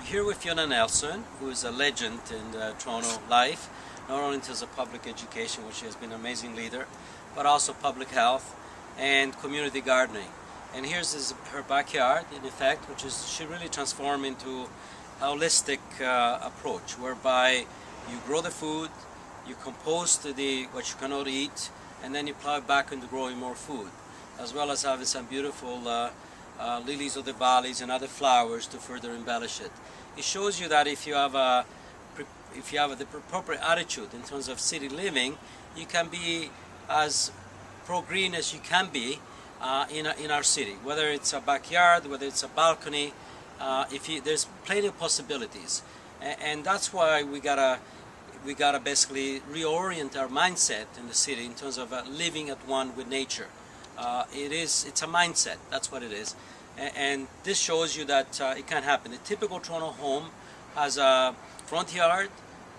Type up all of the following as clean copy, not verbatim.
here with Fiona Nelson, who is a legend in Toronto life, not only in terms of public education, which she has been an amazing leader, but also public health and community gardening. And here's her backyard, in effect, which is she really transformed into a holistic approach, whereby you grow the food, you compost what you cannot eat, and then you plow it back into growing more food, as well as having some beautiful lilies of the valleys and other flowers to further embellish it. It shows you that if you have the proper attitude in terms of city living, you can be as pro-green as you can be in our city. Whether it's a backyard, whether it's a balcony, there's plenty of possibilities, and that's why we gotta basically reorient our mindset in the city in terms of living at one with nature. It's a mindset, that's what it is. And this shows you that it can happen. The typical Toronto home has a front yard,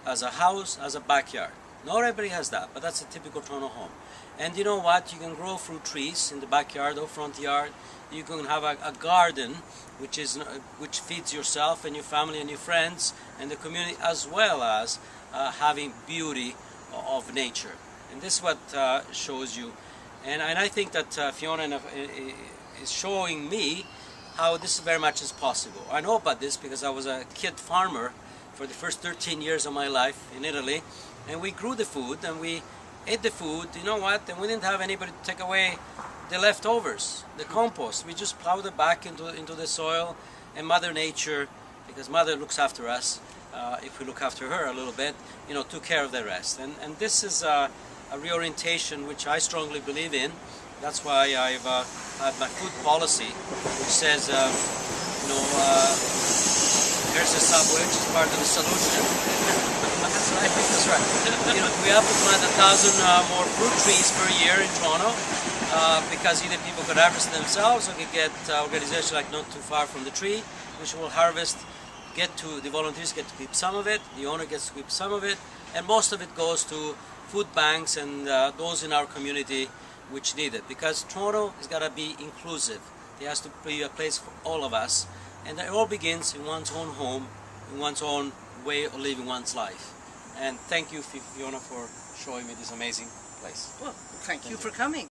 has a house, has a backyard. Not everybody has that, but that's a typical Toronto home. And you know what? You can grow fruit trees in the backyard or front yard. You can have a garden which feeds yourself and your family and your friends and the community, as well as having beauty of nature. And this is what shows you. And I think that Fiona is showing me how this very much is possible. I know about this because I was a kid farmer for the first 13 years of my life in Italy, and we grew the food and we ate the food, you know what, and we didn't have anybody to take away the leftovers, the compost. We just plowed it back into the soil, and Mother Nature, because Mother looks after us, if we look after her a little bit, took care of the rest. And this is a reorientation which I strongly believe in. That's why I've had my food policy, which says, here's the subway, which is part of the solution. I think that's right. We have to plant 1,000 more fruit trees per year in Toronto, because either people could harvest themselves or could get organizations like Not Too Far From the Tree, which will harvest. The volunteers get to keep some of it, the owner gets to keep some of it, and most of it goes to food banks and those in our community which need it. Because Toronto has got to be inclusive. It has to be a place for all of us, and it all begins in one's own home, in one's own way of living one's life. And thank you, Fiona, for showing me this amazing place. Well, thank you for coming.